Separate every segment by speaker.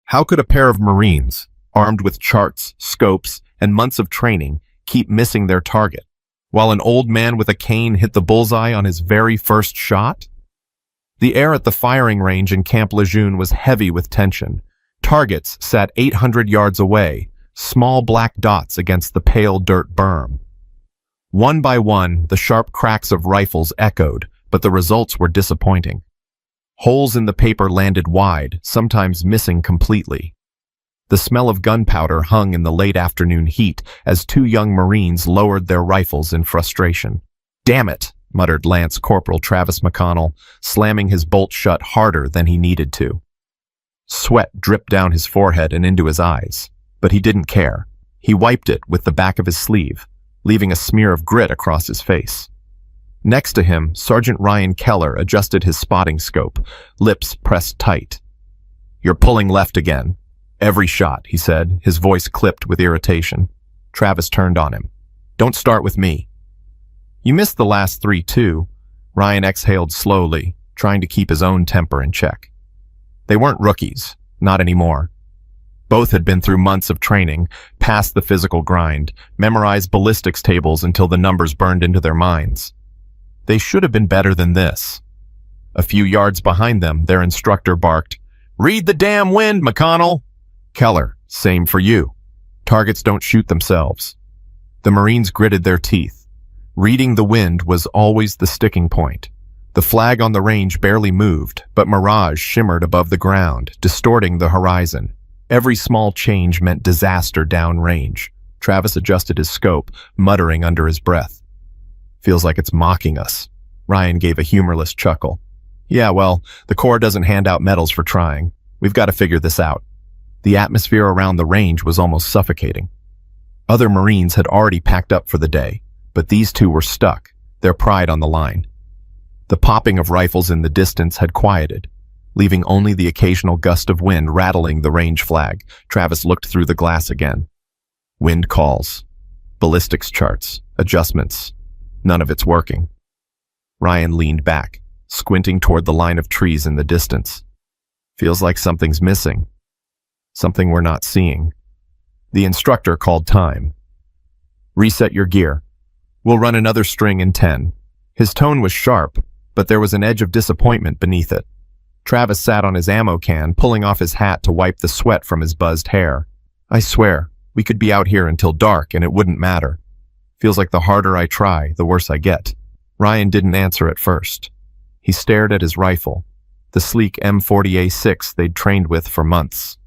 Speaker 1: How could a pair of Marines, armed with charts, scopes, and months of training, keep missing their target, while an old man with a cane hit the bullseye on his very first shot? The air at the firing range in Camp Lejeune was heavy with tension. Targets sat 800 yards away, small black dots against the pale dirt berm. One by one, the sharp cracks of rifles echoed, but the results were disappointing. Holes in the paper landed wide, sometimes missing completely. The smell of gunpowder hung in the late afternoon heat as two young Marines lowered their rifles in frustration. "Damn it," muttered Lance Corporal Travis McConnell, slamming his bolt shut harder than he needed to. Sweat dripped down his forehead and into his eyes, but he didn't care. He wiped it with the back of his sleeve, leaving a smear of grit across his face. Next to him, Sergeant Ryan Keller adjusted his spotting scope, lips pressed tight. "You're pulling left again. Every shot," he said, his voice clipped with irritation. Travis turned on him. "Don't start with me." "You missed the last three, too." Ryan exhaled slowly, trying to keep his own temper in check. They weren't rookies, not anymore. Both had been through months of training, past the physical grind, memorized ballistics tables until the numbers burned into their minds. They should have been better than this. A few yards behind them, their instructor barked, "Read the damn wind, McConnell!" "Keller, same for you. Targets don't shoot themselves." The Marines gritted their teeth. Reading the wind was always the sticking point. The flag on the range barely moved, but mirage shimmered above the ground, distorting the horizon. Every small change meant disaster downrange. Travis adjusted his scope, muttering under his breath. "Feels like it's mocking us." Ryan gave a humorless chuckle. "Yeah, well, the Corps doesn't hand out medals for trying. We've got to figure this out." The atmosphere around the range was almost suffocating. Other Marines had already packed up for the day, but these two were stuck, their pride on the line. The popping of rifles in the distance had quieted, leaving only the occasional gust of wind rattling the range flag. Travis looked through the glass again. Wind calls, ballistics charts, adjustments. None of it's working. Ryan leaned back, squinting toward the line of trees in the distance. "Feels like something's missing. Something we're not seeing." The instructor called time. "Reset your gear. We'll run another string in 10. His tone was sharp, but there was an edge of disappointment beneath it. Travis sat on his ammo can, pulling off his hat to wipe the sweat from his buzzed hair. "I swear, we could be out here until dark and it wouldn't matter. Feels like the harder I try, the worse I get." Ryan didn't answer at first. He stared at his rifle, the sleek M40A6 they'd trained with for months,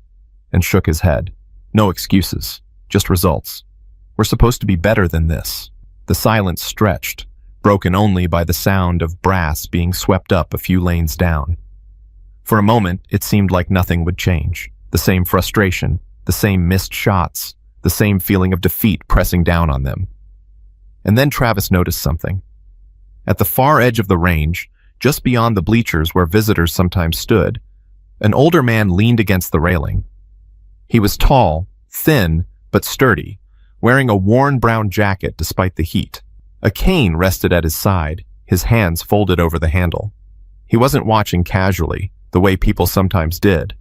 Speaker 1: and shook his head. No excuses, just results. We're supposed to be better than this. The silence stretched, broken only by the sound of brass being swept up a few lanes down. For a moment, it seemed like nothing would change. The same frustration, the same missed shots, the same feeling of defeat pressing down on them. And then Travis noticed something. At the far edge of the range, just beyond the bleachers where visitors sometimes stood, an older man leaned against the railing. He was tall, thin, but sturdy, wearing a worn brown jacket despite the heat. A cane rested at his side, his hands folded over the handle. He wasn't watching casually, the way people sometimes did.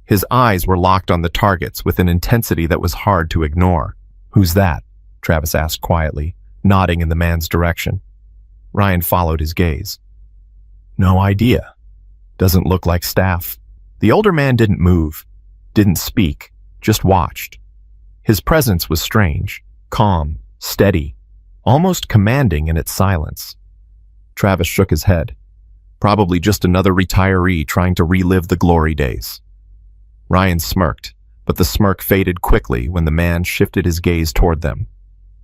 Speaker 1: His eyes were locked on the targets with an intensity that was hard to ignore. "Who's that?" Travis asked quietly, nodding in the man's direction. Ryan followed his gaze. "No idea. Doesn't look like staff." The older man didn't move, didn't speak, just watched. His presence was strange, calm, steady, almost commanding in its silence. Travis shook his head. Probably just another retiree trying to relive the glory days. Ryan smirked, but the smirk faded quickly when the man shifted his gaze toward them.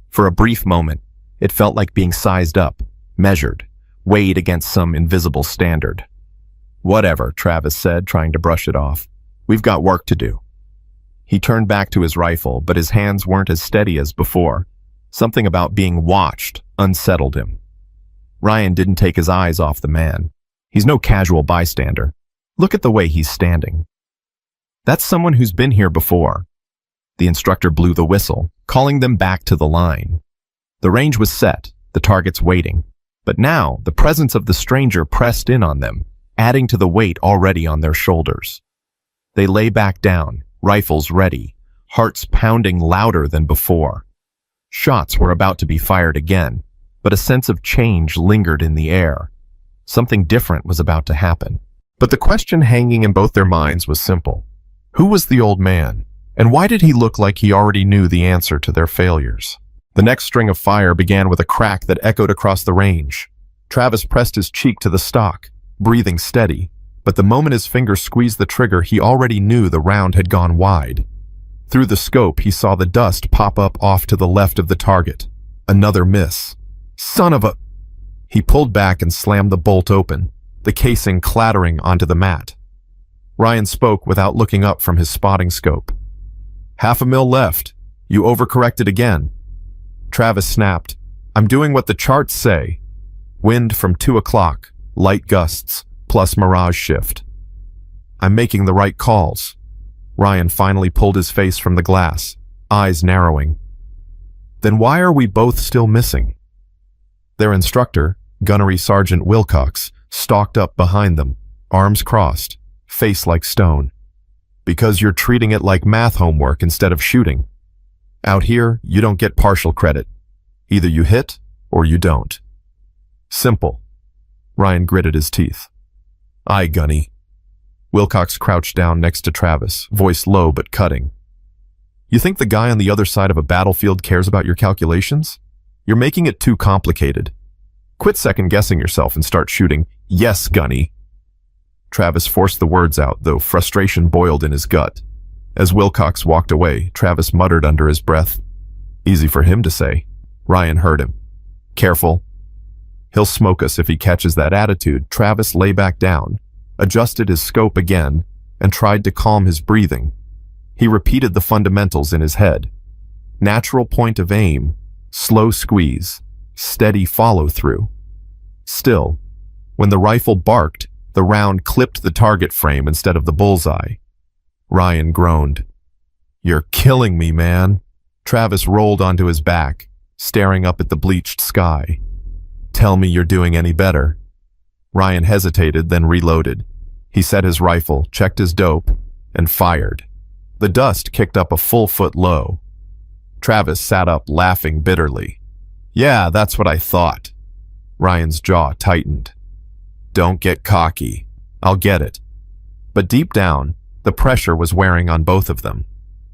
Speaker 1: For a brief moment, it felt like being sized up, measured, weighed against some invisible standard. "Whatever," Travis said, trying to brush it off. "We've got work to do." He turned back to his rifle, but his hands weren't as steady as before. Something about being watched unsettled him. Ryan didn't take his eyes off the man. He's no casual bystander. Look at the way he's standing. That's someone who's been here before. The instructor blew the whistle, calling them back to the line. The range was set, the targets waiting. But now, the presence of the stranger pressed in on them, adding to the weight already on their shoulders. They lay back down, rifles ready, hearts pounding louder than before. Shots were about to be fired again, but a sense of change lingered in the air. Something different was about to happen. But the question hanging in both their minds was simple. Who was the old man, and why did he look like he already knew the answer to their failures? The next string of fire began with a crack that echoed across the range. Travis pressed his cheek to the stock, breathing steady, but the moment his finger squeezed the trigger, he already knew the round had gone wide. Through the scope, he saw the dust pop up off to the left of the target. Another miss. Son of a... He pulled back and slammed the bolt open, the casing clattering onto the mat. Ryan spoke without looking up from his spotting scope. "Half a mil left. You overcorrected again." Travis snapped. "I'm doing what the charts say." Wind from 2 o'clock, light gusts, plus mirage shift. "I'm making the right calls." Ryan finally pulled his face from the glass, eyes narrowing. "Then why are we both still missing?" Their instructor, Gunnery Sergeant Wilcox, stalked up behind them, arms crossed, face like stone. "Because you're treating it like math homework instead of shooting. Out here, you don't get partial credit. Either you hit or you don't. Simple." Ryan gritted his teeth. "Aye, Gunny." Wilcox crouched down next to Travis, voice low but cutting. "You think the guy on the other side of a battlefield cares about your calculations? You're making it too complicated. Quit second-guessing yourself and start shooting. Yes, Gunny." Travis forced the words out, though frustration boiled in his gut. As Wilcox walked away, Travis muttered under his breath. Easy for him to say. Ryan heard him. "Careful. He'll smoke us if he catches that attitude." Travis lay back down, adjusted his scope again, and tried to calm his breathing. He repeated the fundamentals in his head. Natural point of aim, slow squeeze, steady follow-through. Still, when the rifle barked, the round clipped the target frame instead of the bullseye. Ryan groaned. "You're killing me, man." Travis rolled onto his back, staring up at the bleached sky. "Tell me you're doing any better." Ryan hesitated, then reloaded. He set his rifle, checked his dope, and fired. The dust kicked up a full foot low. Travis sat up, laughing bitterly. "Yeah, that's what I thought." Ryan's jaw tightened. "Don't get cocky. I'll get it." But deep down, the pressure was wearing on both of them.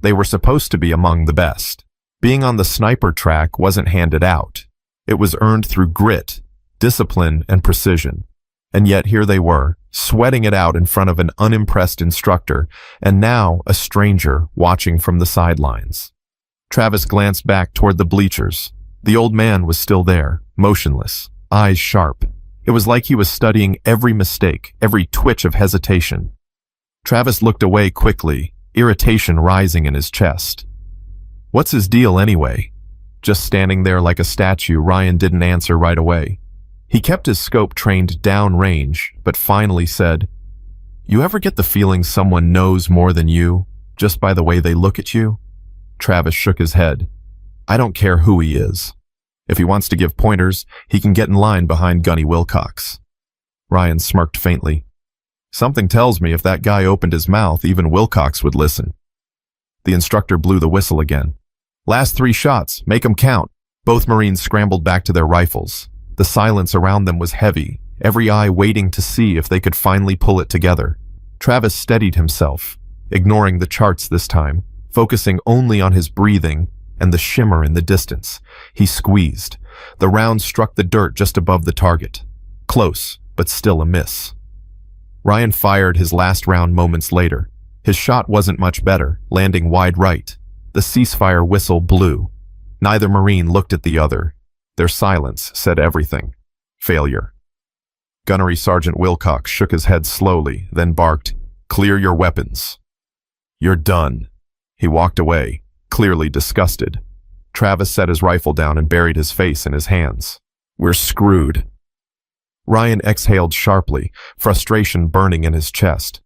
Speaker 1: They were supposed to be among the best. Being on the sniper track wasn't handed out. It was earned through grit, discipline, and precision. And yet here they were, sweating it out in front of an unimpressed instructor, and now a stranger watching from the sidelines. Travis glanced back toward the bleachers. The old man was still there, motionless, eyes sharp. It was like he was studying every mistake, every twitch of hesitation. Travis looked away quickly, irritation rising in his chest. What's his deal anyway? Just standing there like a statue, Ryan didn't answer right away. He kept his scope trained downrange, but finally said, "You ever get the feeling someone knows more than you, just by the way they look at you?" Travis shook his head. "I don't care who he is. If he wants to give pointers, he can get in line behind Gunny Wilcox." Ryan smirked faintly. "Something tells me if that guy opened his mouth, even Wilcox would listen." The instructor blew the whistle again. "Last 3 shots, make 'em count." Both Marines scrambled back to their rifles. The silence around them was heavy, every eye waiting to see if they could finally pull it together. Travis steadied himself, ignoring the charts this time, focusing only on his breathing and the shimmer in the distance. He squeezed. The round struck the dirt just above the target. Close, but still a miss. Ryan fired his last round moments later. His shot wasn't much better, landing wide right. The ceasefire whistle blew. Neither Marine looked at the other. Their silence said everything. Failure. Gunnery Sergeant Wilcox shook his head slowly, then barked, "Clear your weapons." "You're done." He walked away, clearly disgusted. Travis set his rifle down and buried his face in his hands. "We're screwed." Ryan exhaled sharply, frustration burning in his chest.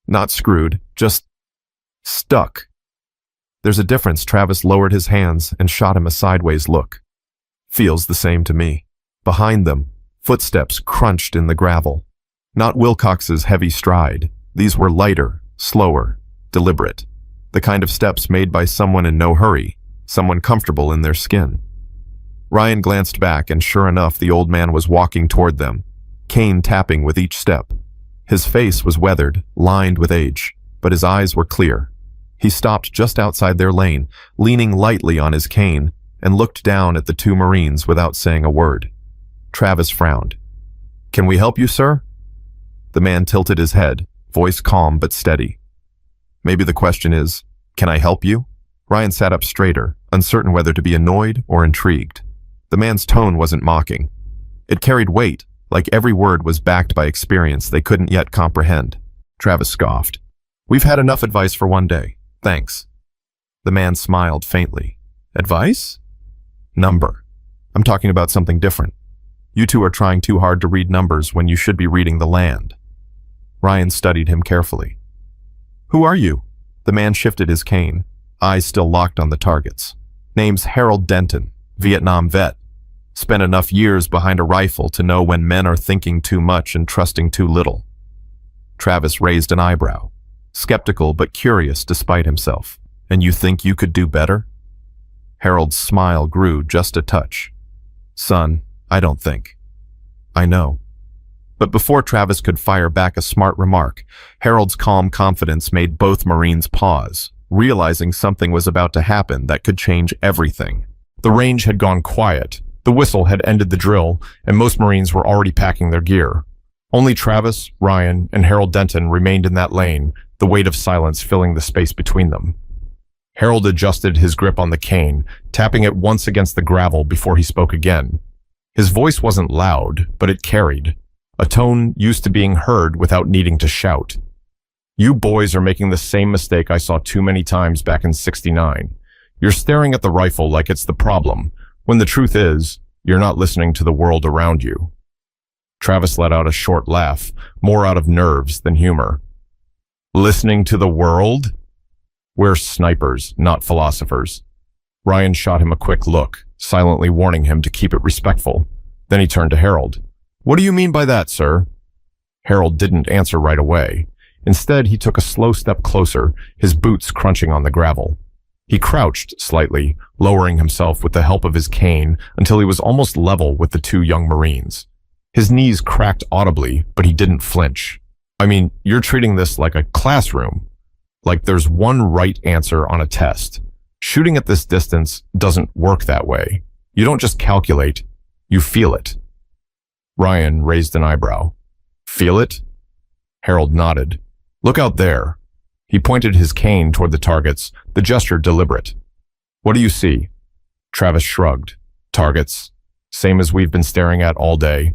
Speaker 1: Not screwed, just stuck. There's a difference. Travis lowered his hands and shot him a sideways look. "Feels the same to me." Behind them, footsteps crunched in the gravel. Not Wilcox's heavy stride. These were lighter, slower, deliberate, the kind of steps made by someone in no hurry, someone comfortable in their skin. Ryan glanced back, and sure enough, the old man was walking toward them, cane tapping with each step. His face was weathered, lined with age, but his eyes were clear. He stopped just outside their lane, leaning lightly on his cane, and looked down at the two Marines without saying a word. Travis frowned. "Can we help you, sir?" The man tilted his head, voice calm but steady. "Maybe the question is, can I help you?" Ryan sat up straighter, uncertain whether to be annoyed or intrigued. The man's tone wasn't mocking. It carried weight, like every word was backed by experience they couldn't yet comprehend. Travis scoffed. "We've had enough advice for one day. Thanks." The man smiled faintly. "Advice?" "Number. I'm talking about something different. You two are trying too hard to read numbers when you should be reading the land." Ryan studied him carefully. "Who are you?" The man shifted his cane, eyes still locked on the targets. "Name's Harold Denton, Vietnam vet. Spent enough years behind a rifle to know when men are thinking too much and trusting too little." Travis raised an eyebrow, skeptical but curious despite himself. "And you think you could do better?" Harold's smile grew just a touch. "Son, I don't think. I know." But before Travis could fire back a smart remark, Harold's calm confidence made both Marines pause, realizing something was about to happen that could change everything. The range had gone quiet. The whistle had ended the drill, and most Marines were already packing their gear. Only Travis, Ryan, and Harold Denton remained in that lane, the weight of silence filling the space between them. Harold adjusted his grip on the cane, tapping it once against the gravel before he spoke again. His voice wasn't loud, but it carried, a tone used to being heard without needing to shout. "You boys are making the same mistake I saw too many times back in '69. You're staring at the rifle like it's the problem, when the truth is, you're not listening to the world around you." Travis let out a short laugh, more out of nerves than humor. "Listening to the world? We're snipers, not philosophers." Ryan shot him a quick look, silently warning him to keep it respectful. Then he turned to Harold. "What do you mean by that, sir?" Harold didn't answer right away. Instead, he took a slow step closer, his boots crunching on the gravel. He crouched slightly, lowering himself with the help of his cane until he was almost level with the two young Marines. His knees cracked audibly, but he didn't flinch. "I mean, you're treating this like a classroom. Like there's one right answer on a test. Shooting at this distance doesn't work that way. You don't just calculate, you feel it." Ryan raised an eyebrow. "Feel it?" Harold nodded. "Look out there." He pointed his cane toward the targets, the gesture deliberate. "What do you see?" Travis shrugged. "Targets. Same as we've been staring at all day."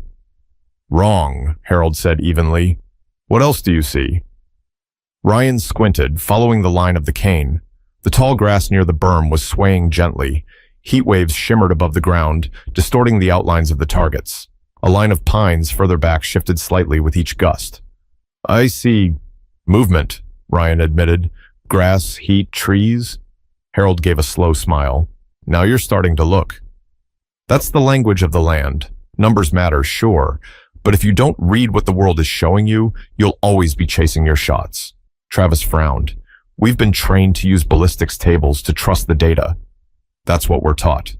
Speaker 1: "Wrong," Harold said evenly. "What else do you see?" Ryan squinted, following the line of the cane. The tall grass near the berm was swaying gently. Heat waves shimmered above the ground, distorting the outlines of the targets. A line of pines further back shifted slightly with each gust. "I see movement," Ryan admitted. "Grass, heat, trees." Harold gave a slow smile. "Now you're starting to look." That's the language of the land. Numbers matter, sure, but if you don't read what the world is showing you, you'll always be chasing your shots. Travis frowned. "We've been trained to use ballistics tables to trust the data. That's what we're taught."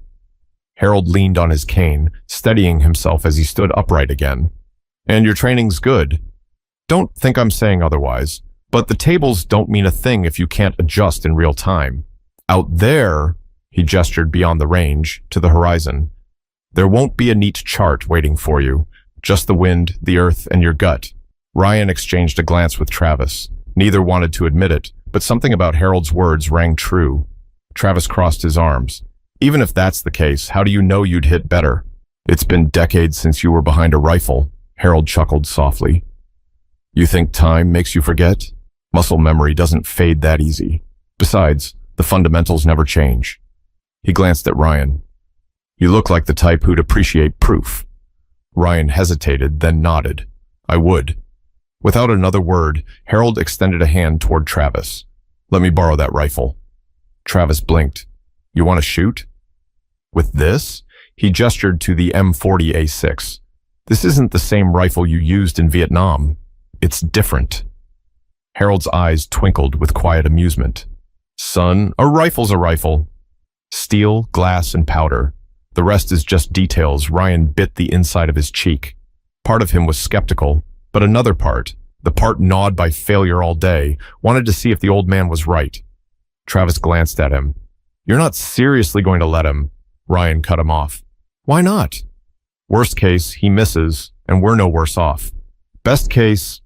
Speaker 1: Harold leaned on his cane, steadying himself as he stood upright again. "And your training's good. Don't think I'm saying otherwise, but the tables don't mean a thing if you can't adjust in real time. Out there," he gestured beyond the range, to the horizon, "there won't be a neat chart waiting for you, just the wind, the earth, and your gut." Ryan exchanged a glance with Travis. Neither wanted to admit it, but something about Harold's words rang true. Travis crossed his arms. "Even if that's the case, how do you know you'd hit better?" "It's been decades since you were behind a rifle," Harold chuckled softly. "You think time makes you forget? Muscle memory doesn't fade that easy. Besides, the fundamentals never change." He glanced at Ryan. "You look like the type who'd appreciate proof." Ryan hesitated, then nodded. "I would." Without another word, Harold extended a hand toward Travis. "Let me borrow that rifle." Travis blinked. "You want to shoot?" "With this?" He gestured to the M40A6. "This isn't the same rifle you used in Vietnam. It's different." Harold's eyes twinkled with quiet amusement. Son, a rifle's a rifle. Steel, glass, and powder. The rest is just details. Ryan bit the inside of his cheek. Part of him was skeptical, but another part, the part gnawed by failure all day, wanted to see if the old man was right. Travis glanced at him. You're not seriously going to let him? Ryan cut him off. Why not? Worst case, he misses, and we're no worse off. Best case...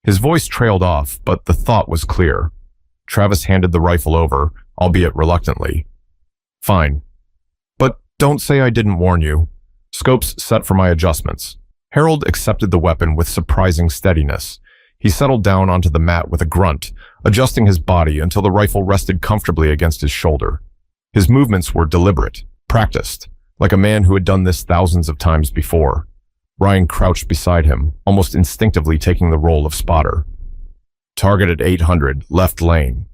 Speaker 1: His voice trailed off, but the thought was clear. Travis handed the rifle over, albeit reluctantly. Fine. But don't say I didn't warn you. Scopes set for my adjustments. Harold accepted the weapon with surprising steadiness. He settled down onto the mat with a grunt, adjusting his body until the rifle rested comfortably against his shoulder. His movements were deliberate, practiced, like a man who had done this thousands of times before. Ryan crouched beside him, almost instinctively taking the role of spotter. Target at 800, left lane.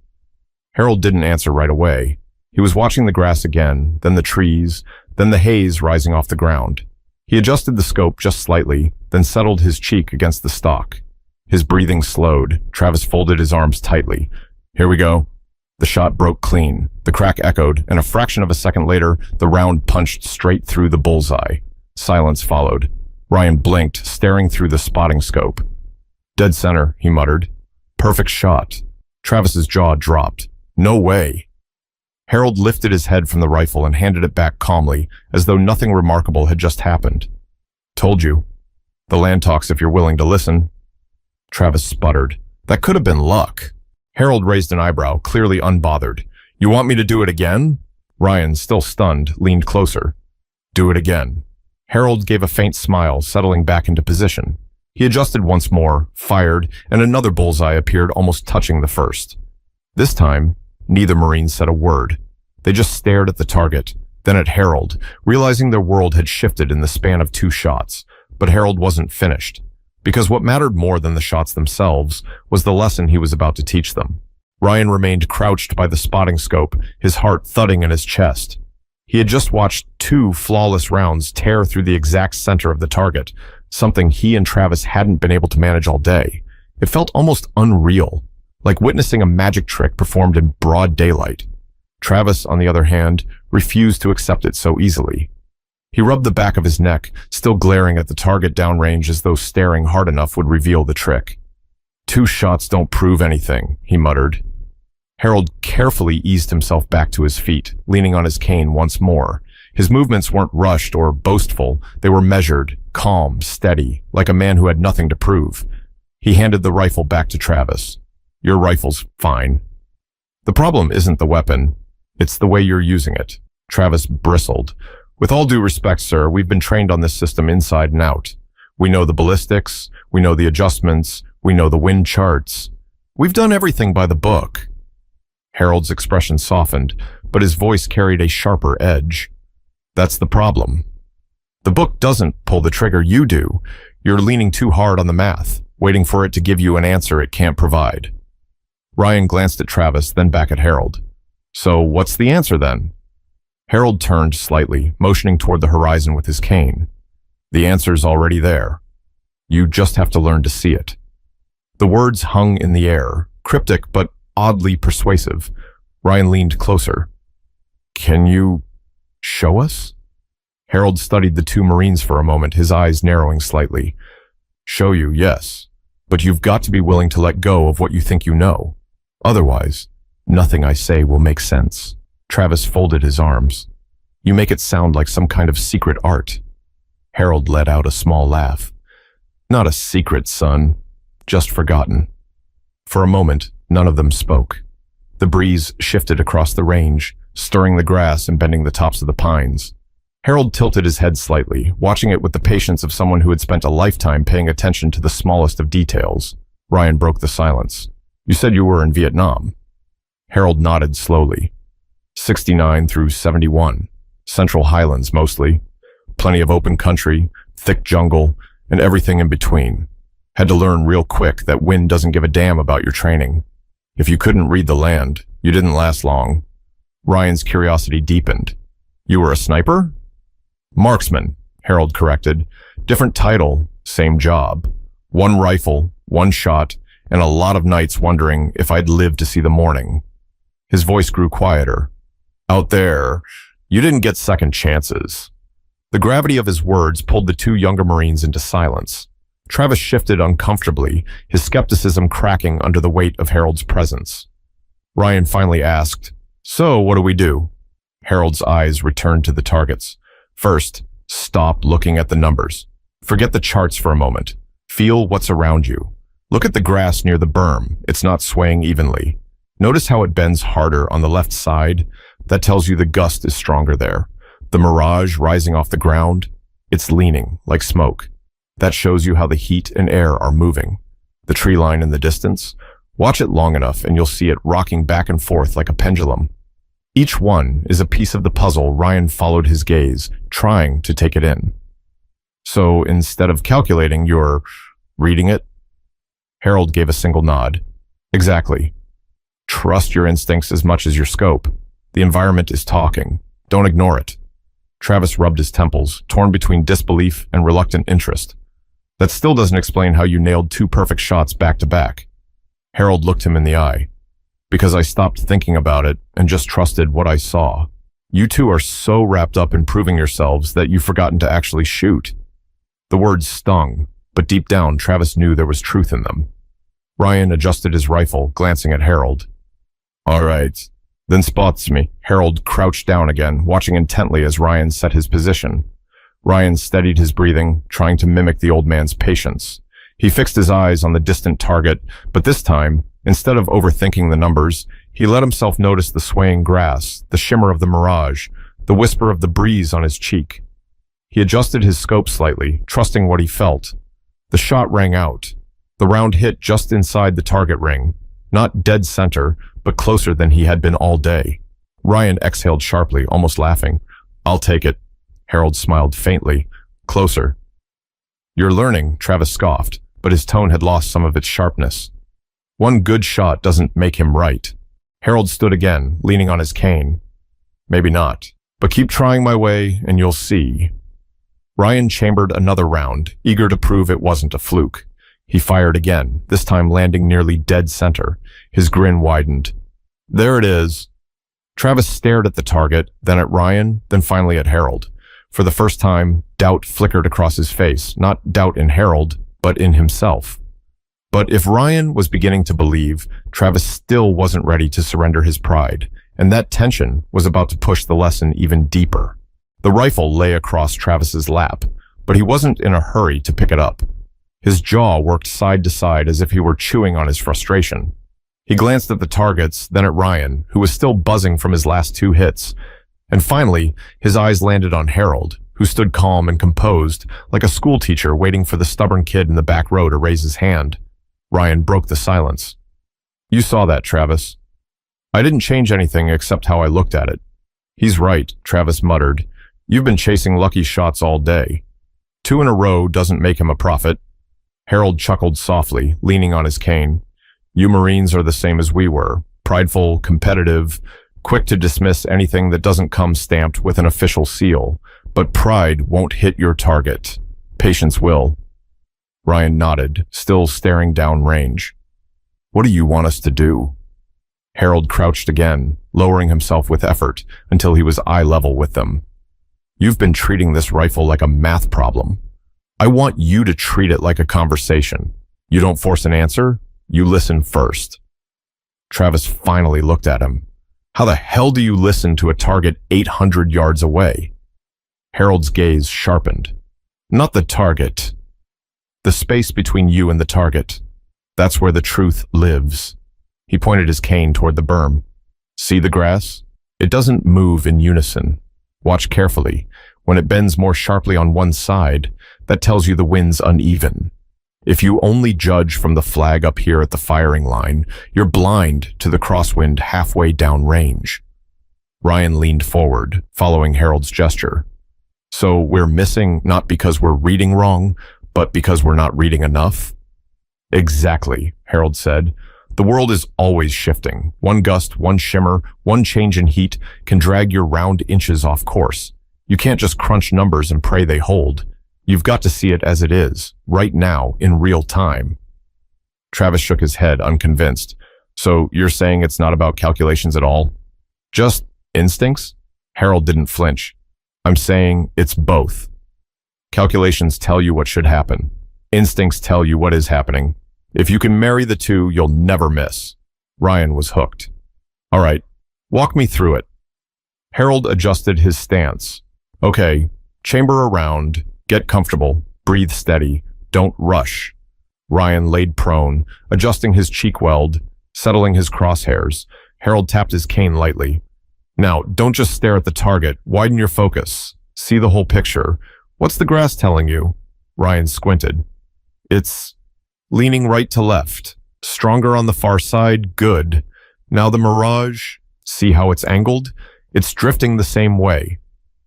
Speaker 1: Harold didn't answer right away. He was watching the grass again, then the trees, then the haze rising off the ground. He adjusted the scope just slightly, then settled his cheek against the stock. His breathing slowed. Travis folded his arms tightly. Here we go. The shot broke clean. The crack echoed, and a fraction of a second later, the round punched straight through the bullseye. Silence followed. Ryan blinked, staring through the spotting scope. Dead center, he muttered. Perfect shot. Travis's jaw dropped. No way. Harold lifted his head from the rifle and handed it back calmly, as though nothing remarkable had just happened. Told you. The land talks if you're willing to listen. Travis sputtered. That could have been luck. Harold raised an eyebrow, clearly unbothered. You want me to do it again? Ryan, still stunned, leaned closer. Do it again. Harold gave a faint smile, settling back into position. He adjusted once more, fired, and another bullseye appeared almost touching the first. This time, neither Marine said a word. They just stared at the target, then at Harold, realizing their world had shifted in the span of 2 shots. But Harold wasn't finished, because what mattered more than the shots themselves was the lesson he was about to teach them. Ryan remained crouched by the spotting scope, his heart thudding in his chest. He had just watched 2 flawless rounds tear through the exact center of the target, something he and Travis hadn't been able to manage all day. It felt almost unreal, like witnessing a magic trick performed in broad daylight. Travis, on the other hand, refused to accept it so easily. He rubbed the back of his neck, still glaring at the target downrange as though staring hard enough would reveal the trick. 2 shots don't prove anything, he muttered. Harold carefully eased himself back to his feet, leaning on his cane once more. His movements weren't rushed or boastful. They were measured, calm, steady, like a man who had nothing to prove. He handed the rifle back to Travis. Your rifle's fine. The problem isn't the weapon. It's the way you're using it. Travis bristled. With all due respect, sir, we've been trained on this system inside and out. We know the ballistics. We know the adjustments. We know the wind charts. We've done everything by the book. Harold's expression softened, but his voice carried a sharper edge. That's the problem. The book doesn't pull the trigger, you do. You're leaning too hard on the math, waiting for it to give you an answer it can't provide. Ryan glanced at Travis, then back at Harold. So what's the answer then? Harold turned slightly, motioning toward the horizon with his cane. The answer's already there. You just have to learn to see it. The words hung in the air, cryptic but oddly persuasive. Ryan leaned closer. Can you show us? Harold studied the 2 Marines for a moment, his eyes narrowing slightly. Show you, yes. But you've got to be willing to let go of what you think you know. Otherwise, nothing I say will make sense. Travis folded his arms. You make it sound like some kind of secret art. Harold let out a small laugh. Not a secret, son. Just forgotten. For a moment, none of them spoke. The breeze shifted across the range, stirring the grass and bending the tops of the pines. Harold tilted his head slightly, watching it with the patience of someone who had spent a lifetime paying attention to the smallest of details. Ryan broke the silence. You said you were in Vietnam. Harold nodded slowly. 69 through 71. Central Highlands, mostly. Plenty of open country, thick jungle, and everything in between. Had to learn real quick that wind doesn't give a damn about your training. If you couldn't read the land, you didn't last long. Ryan's curiosity deepened. You were a sniper? Marksman, Harold corrected. Different title, same job. 1 rifle, 1 shot, and a lot of nights wondering if I'd live to see the morning. His voice grew quieter. Out there, you didn't get second chances. The gravity of his words pulled the two younger Marines into silence. Travis shifted uncomfortably, his skepticism cracking under the weight of Harold's presence. Ryan finally asked, "So, what do we do?" Harold's eyes returned to the targets. "First, stop looking at the numbers. Forget the charts for a moment. Feel what's around you. Look at the grass near the berm. It's not swaying evenly. Notice how it bends harder on the left side? That tells you the gust is stronger there. The mirage rising off the ground, it's leaning like smoke. That shows you how the heat and air are moving. The tree line in the distance, watch it long enough and you'll see it rocking back and forth like a pendulum. Each one is a piece of the puzzle." Ryan followed his gaze, trying to take it in. "So instead of calculating, you're reading it?" Harold gave a single nod. "Exactly. Trust your instincts as much as your scope. The environment is talking. Don't ignore it." Travis rubbed his temples, torn between disbelief and reluctant interest. "That still doesn't explain how you nailed two perfect shots back to back." Harold looked him in the eye. "Because I stopped thinking about it and just trusted what I saw. You two are so wrapped up in proving yourselves that you've forgotten to actually shoot." The words stung, but deep down Travis knew there was truth in them. Ryan adjusted his rifle, glancing at Harold. "All right, then spots me." Harold crouched down again, watching intently as Ryan set his position. Ryan steadied his breathing, trying to mimic the old man's patience. He fixed his eyes on the distant target, but this time, instead of overthinking the numbers, he let himself notice the swaying grass, the shimmer of the mirage, the whisper of the breeze on his cheek. He adjusted his scope slightly, trusting what he felt. The shot rang out. The round hit just inside the target ring, not dead center, but closer than he had been all day. Ryan exhaled sharply, almost laughing. "I'll take it." Harold smiled faintly. "Closer." "You're learning," Travis scoffed, but his tone had lost some of its sharpness. "One good shot doesn't make him right." Harold stood again, leaning on his cane. "Maybe not, but keep trying my way and you'll see." Ryan chambered another round, eager to prove it wasn't a fluke. He fired again, this time landing nearly dead center. His grin widened. "There it is." Travis stared at the target, then at Ryan, then finally at Harold. For the first time, doubt flickered across his face, not doubt in Harold, but in himself. But if Ryan was beginning to believe, Travis still wasn't ready to surrender his pride, and that tension was about to push the lesson even deeper. The rifle lay across Travis's lap, but he wasn't in a hurry to pick it up. His jaw worked side to side as if he were chewing on his frustration. He glanced at the targets, then at Ryan, who was still buzzing from his last two hits, and finally, his eyes landed on Harold, who stood calm and composed, like a schoolteacher waiting for the stubborn kid in the back row to raise his hand. Ryan broke the silence. "You saw that, Travis." "I didn't change anything except how I looked at it." "He's right," Travis muttered. "You've been chasing lucky shots all day. 2 in a row doesn't make him a prophet." Harold chuckled softly, leaning on his cane. "You Marines are the same as we were, prideful, competitive, quick to dismiss anything that doesn't come stamped with an official seal. But pride won't hit your target. Patience will." Ryan nodded, still staring down range. "What do you want us to do?" Harold crouched again, lowering himself with effort until he was eye level with them. "You've been treating this rifle like a math problem. I want you to treat it like a conversation. You don't force an answer, you listen first." Travis finally looked at him. "How the hell do you listen to a target 800 yards away?" Harold's gaze sharpened. "Not the target. The space between you and the target. That's where the truth lives." He pointed his cane toward the berm. "See the grass? It doesn't move in unison. Watch carefully. When it bends more sharply on one side, that tells you the wind's uneven. If you only judge from the flag up here at the firing line, you're blind to the crosswind halfway down range." Ryan leaned forward, following Harold's gesture. "So we're missing not because we're reading wrong, but because we're not reading enough?" "Exactly," Harold said. "The world is always shifting. One gust, one shimmer, one change in heat can drag your round inches off course. You can't just crunch numbers and pray they hold. You've got to see it as it is, right now, in real time." Travis shook his head, unconvinced. So you're saying it's not about calculations at all? Just instincts? Harold didn't flinch. I'm saying it's both. Calculations tell you what should happen. Instincts tell you what is happening. If you can marry the two, you'll never miss. Ryan was hooked. All right, walk me through it. Harold adjusted his stance. Okay, chamber around, get comfortable, breathe steady, don't rush. Ryan laid prone, adjusting his cheek weld, settling his crosshairs. Harold tapped his cane lightly. Now, don't just stare at the target, widen your focus. See the whole picture. What's the grass telling you? Ryan squinted. It's leaning right to left. Stronger on the far side, good. Now the mirage, see how it's angled? It's drifting the same way.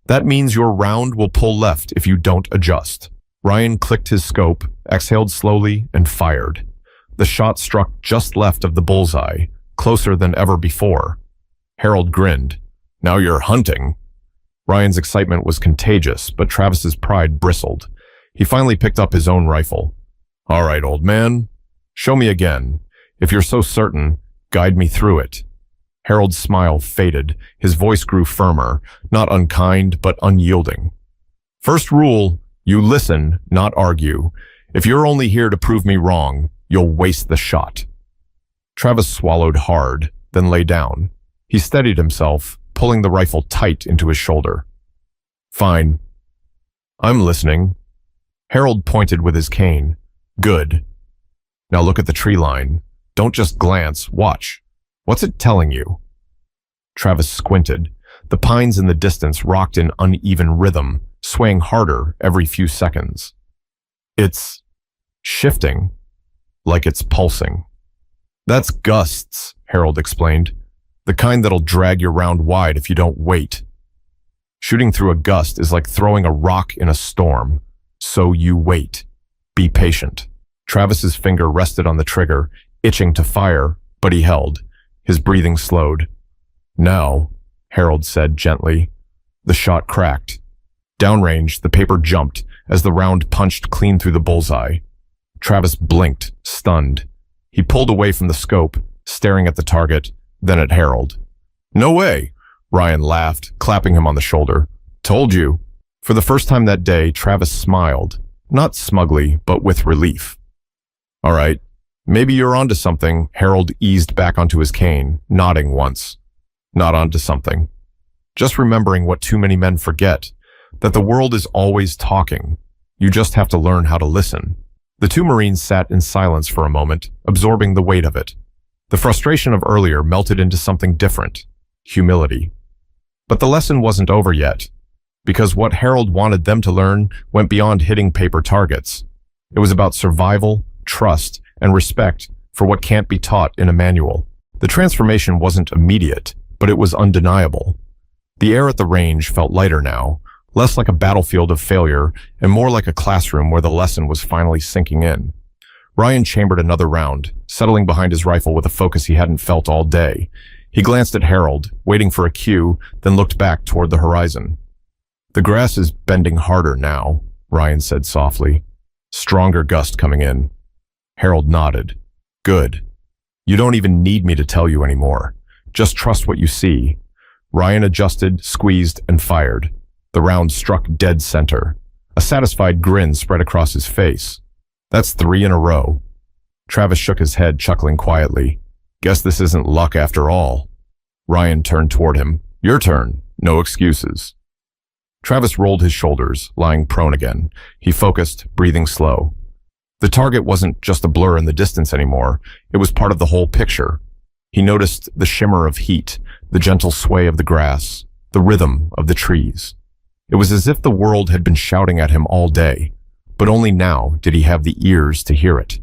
Speaker 1: That means your round will pull left if you don't adjust. Ryan clicked his scope, exhaled slowly, and fired. The shot struck just left of the bullseye, closer than ever before. Harold grinned. Now you're hunting. Ryan's excitement was contagious, but Travis's pride bristled. He finally picked up his own rifle. All right, old man. Show me again. If you're so certain, guide me through it. Harold's smile faded. His voice grew firmer, not unkind, but unyielding. First rule, you listen, not argue. If you're only here to prove me wrong, you'll waste the shot. Travis swallowed hard, then lay down. He steadied himself, pulling the rifle tight into his shoulder. Fine. I'm listening. Harold pointed with his cane. Good. Now look at the tree line. Don't just glance, watch. What's it telling you? Travis squinted. The pines in the distance rocked in uneven rhythm, swaying harder every few seconds. It's shifting, like it's pulsing. That's gusts, Harold explained. The kind that'll drag your round wide if you don't wait. Shooting through a gust is like throwing a rock in a storm. So you wait. Be patient. Travis's finger rested on the trigger, itching to fire, but he held. His breathing slowed. Now, Harold said gently. The shot cracked. Downrange, the paper jumped as the round punched clean through the bullseye. Travis blinked, stunned. He pulled away from the scope, staring at the target, then at Harold. No way, Ryan laughed, clapping him on the shoulder. Told you. For the first time that day, Travis smiled, not smugly, but with relief. All right, maybe you're onto something. Harold eased back onto his cane, nodding once. Not onto something. Just remembering what too many men forget, that the world is always talking. You just have to learn how to listen. The two Marines sat in silence for a moment, absorbing the weight of it. The frustration of earlier melted into something different, humility. But the lesson wasn't over yet, because what Harold wanted them to learn went beyond hitting paper targets. It was about survival, trust, and respect for what can't be taught in a manual. The transformation wasn't immediate, but it was undeniable. The air at the range felt lighter now, less like a battlefield of failure and more like a classroom where the lesson was finally sinking in. Ryan chambered another round, settling behind his rifle with a focus he hadn't felt all day. He glanced at Harold, waiting for a cue, then looked back toward the horizon. The grass is bending harder now, Ryan said softly. Stronger gust coming in. Harold nodded. Good. You don't even need me to tell you anymore. Just trust what you see. Ryan adjusted, squeezed, and fired. The round struck dead center. A satisfied grin spread across his face. That's 3 in a row. Travis shook his head, chuckling quietly. Guess this isn't luck after all. Ryan turned toward him. Your turn. No excuses. Travis rolled his shoulders, lying prone again. He focused, breathing slow. The target wasn't just a blur in the distance anymore. It was part of the whole picture. He noticed the shimmer of heat, the gentle sway of the grass, the rhythm of the trees. It was as if the world had been shouting at him all day, but only now did he have the ears to hear it.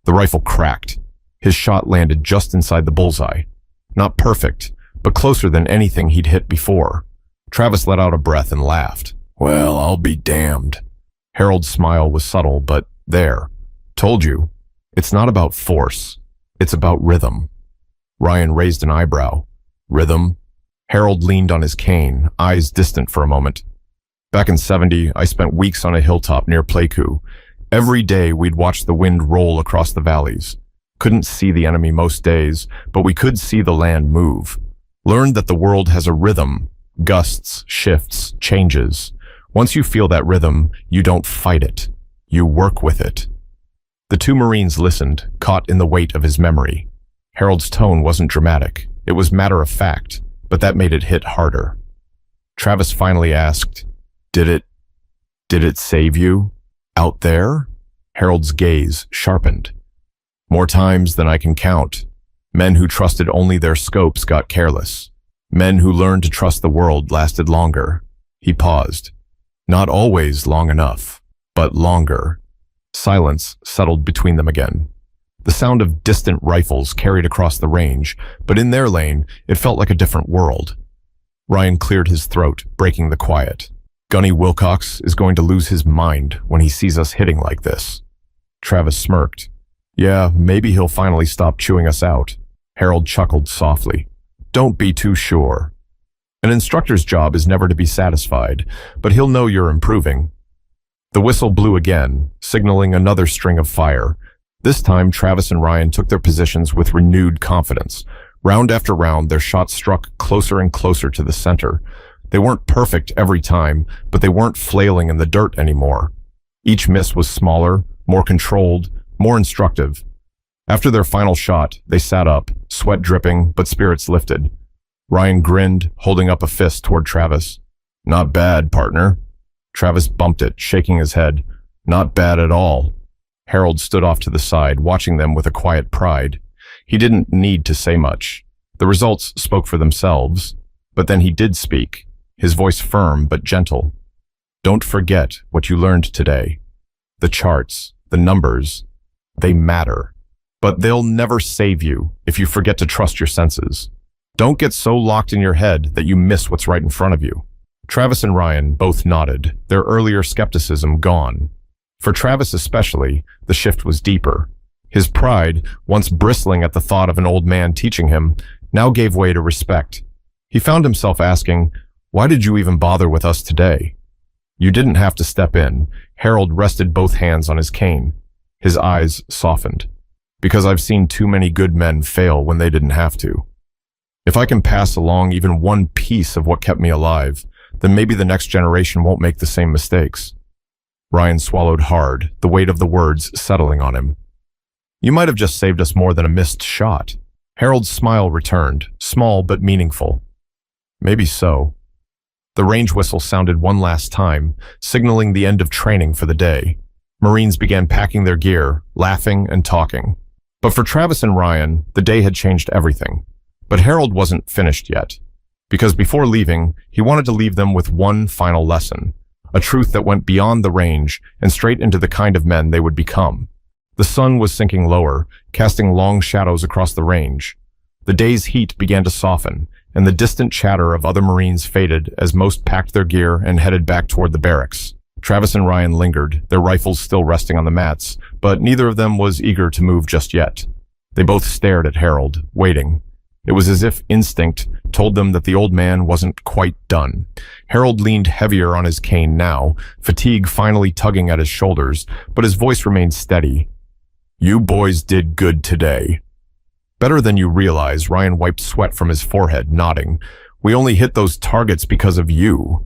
Speaker 1: The rifle cracked. His shot landed just inside the bullseye. Not perfect, but closer than anything he'd hit before. Travis let out a breath and laughed. Well, I'll be damned. Harold's smile was subtle, but there. Told you. It's not about force. It's about rhythm. Ryan raised an eyebrow. Rhythm? Harold leaned on his cane, eyes distant for a moment. Back in '70, I spent weeks on a hilltop near Pleiku. Every day we'd watch the wind roll across the valleys.
Speaker 2: Couldn't see the enemy most days, but we could see the land move. Learned that the world has a rhythm, gusts, shifts, changes. Once you feel that rhythm, you don't fight it. You work with it. The two Marines listened, caught in the weight of his memory. Harold's tone wasn't dramatic. It was matter of fact, but that made it hit harder. Travis finally asked, Did it save you? Out there? Harold's gaze sharpened. More times than I can count. Men who trusted only their scopes got careless. Men who learned to trust the world lasted longer. He paused. Not always long enough, but longer. Silence settled between them again. The sound of distant rifles carried across the range, but in their lane, it felt like a different world. Ryan cleared his throat, breaking the quiet. Gunny Wilcox is going to lose his mind when he sees us hitting like this. Travis smirked. Yeah, maybe he'll finally stop chewing us out. Harold chuckled softly. Don't be too sure. An instructor's job is never to be satisfied, but he'll know you're improving. The whistle blew again, signaling another string of fire. This time, Travis and Ryan took their positions with renewed confidence. Round after round, their shots struck closer and closer to the center. They weren't perfect every time, but they weren't flailing in the dirt anymore. Each miss was smaller, more controlled, more instructive. After their final shot, they sat up, sweat dripping, but spirits lifted. Ryan grinned, holding up a fist toward Travis. Not bad, partner. Travis bumped it, shaking his head. Not bad at all. Harold stood off to the side, watching them with a quiet pride. He didn't need to say much. The results spoke for themselves. But then he did speak, his voice firm but gentle. Don't forget what you learned today. The charts, the numbers, they matter. But they'll never save you if you forget to trust your senses. Don't get so locked in your head that you miss what's right in front of you. Travis and Ryan both nodded, their earlier skepticism gone. For Travis especially, the shift was deeper. His pride, once bristling at the thought of an old man teaching him, now gave way to respect. He found himself asking, Why did you even bother with us today? You didn't have to step in. Harold rested both hands on his cane. His eyes softened. Because I've seen too many good men fail when they didn't have to. If I can pass along even one piece of what kept me alive, then maybe the next generation won't make the same mistakes. Ryan swallowed hard, the weight of the words settling on him. You might have just saved us more than a missed shot. Harold's smile returned, small but meaningful. Maybe so. The range whistle sounded one last time, signaling the end of training for the day. Marines began packing their gear, laughing and talking. But for Travis and Ryan, the day had changed everything. But Harold wasn't finished yet. Because before leaving, he wanted to leave them with one final lesson, a truth that went beyond the range and straight into the kind of men they would become. The sun was sinking lower, casting long shadows across the range. The day's heat began to soften, and the distant chatter of other Marines faded as most packed their gear and headed back toward the barracks. Travis and Ryan lingered, their rifles still resting on the mats, but neither of them was eager to move just yet. They both stared at Harold, waiting. It was as if instinct told them that the old man wasn't quite done. Harold leaned heavier on his cane now, fatigue finally tugging at his shoulders, but his voice remained steady. You boys did good today. Better than you realize, Ryan wiped sweat from his forehead, nodding. We only hit those targets because of you.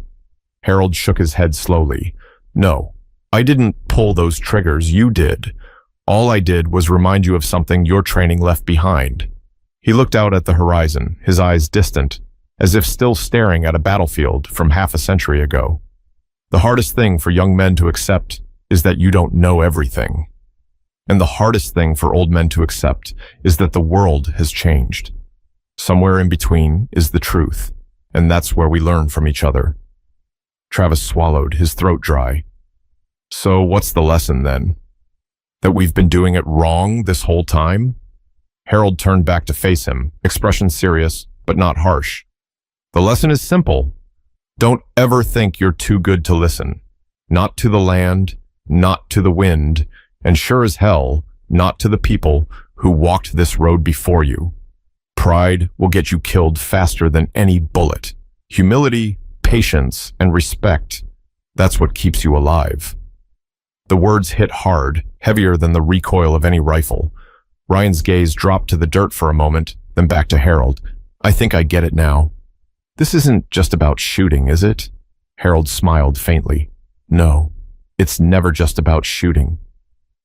Speaker 2: Harold shook his head slowly. No, I didn't pull those triggers, you did. All I did was remind you of something your training left behind. He looked out at the horizon, his eyes distant, as if still staring at a battlefield from half a century ago. The hardest thing for young men to accept is that you don't know everything. And the hardest thing for old men to accept is that the world has changed. Somewhere in between is the truth, and that's where we learn from each other. Travis swallowed, his throat dry. So what's the lesson then? That we've been doing it wrong this whole time? Harold turned back to face him, expression serious, but not harsh. The lesson is simple. Don't ever think you're too good to listen. Not to the land, not to the wind, and sure as hell, not to the people who walked this road before you. Pride will get you killed faster than any bullet. Humility, patience, and respect, that's what keeps you alive. The words hit hard, heavier than the recoil of any rifle. Ryan's gaze dropped to the dirt for a moment, then back to Harold. I think I get it now. This isn't just about shooting, is it? Harold smiled faintly. No, it's never just about shooting.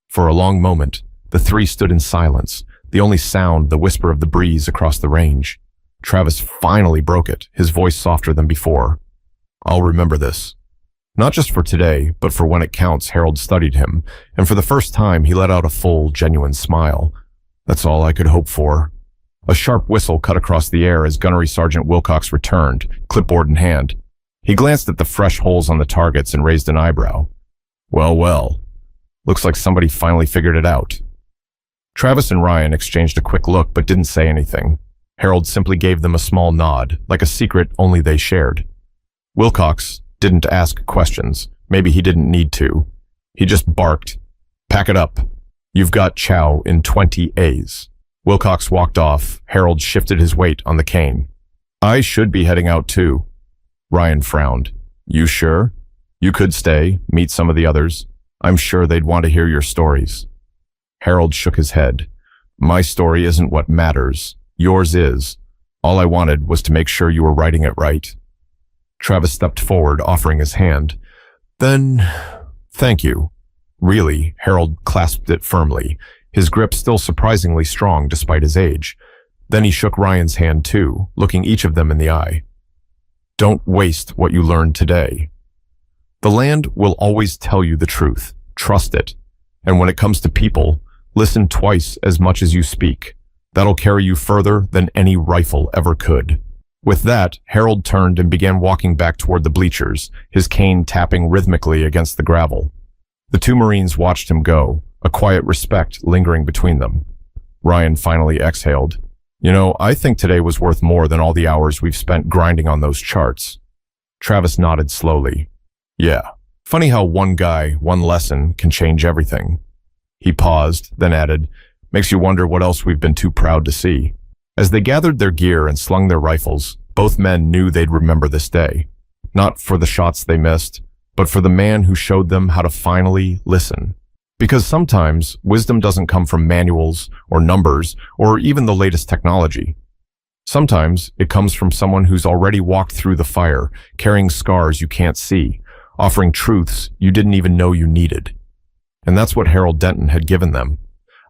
Speaker 2: For a long moment, the three stood in silence, the only sound the whisper of the breeze across the range. Travis finally broke it, his voice softer than before. I'll remember this. Not just for today, but for when it counts. Harold studied him, and for the first time he let out a full, genuine smile. That's all I could hope for. A sharp whistle cut across the air as Gunnery Sergeant Wilcox returned, clipboard in hand. He glanced at the fresh holes on the targets and raised an eyebrow. Well, well. Looks like somebody finally figured it out. Travis and Ryan exchanged a quick look but didn't say anything. Harold simply gave them a small nod, like a secret only they shared. Wilcox didn't ask questions. Maybe he didn't need to. He just barked. Pack it up. You've got chow in 20 A's. Wilcox walked off. Harold shifted his weight on the cane. I should be heading out too. Ryan frowned. You sure? You could stay, meet some of the others. I'm sure they'd want to hear your stories. Harold shook his head. My story isn't what matters. Yours is. All I wanted was to make sure you were writing it right. Travis stepped forward, offering his hand. Then, thank you. Really, Harold clasped it firmly, his grip still surprisingly strong despite his age. Then he shook Ryan's hand too, looking each of them in the eye. Don't waste what you learned today. The land will always tell you the truth. Trust it. And when it comes to people, listen twice as much as you speak. That'll carry you further than any rifle ever could. With that, Harold turned and began walking back toward the bleachers, his cane tapping rhythmically against the gravel. The two Marines watched him go, a quiet respect lingering between them. Ryan finally exhaled. You know, I think today was worth more than all the hours we've spent grinding on those charts. Travis nodded slowly. Yeah, funny how one guy, one lesson can change everything. He paused, then added, makes you wonder what else we've been too proud to see. As they gathered their gear and slung their rifles, both men knew they'd remember this day. Not for the shots they missed, but for the man who showed them how to finally listen. Because sometimes wisdom doesn't come from manuals or numbers or even the latest technology. Sometimes it comes from someone who's already walked through the fire, carrying scars you can't see, offering truths you didn't even know you needed. And that's what Harold Denton had given them.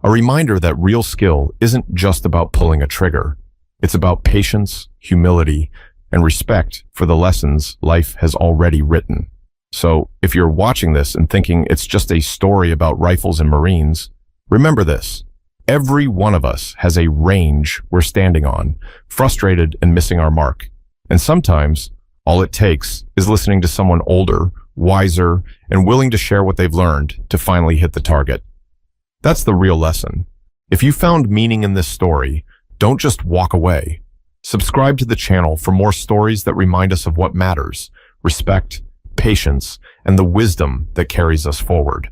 Speaker 2: A reminder that real skill isn't just about pulling a trigger. It's about patience, humility, and respect for the lessons life has already written. So, if you're watching this and thinking it's just a story about rifles and Marines, remember this. Every one of us has a range we're standing on, frustrated and missing our mark. And sometimes, all it takes is listening to someone older, wiser, and willing to share what they've learned to finally hit the target. That's the real lesson. If you found meaning in this story, don't just walk away. Subscribe to the channel for more stories that remind us of what matters, respect, patience, and the wisdom that carries us forward.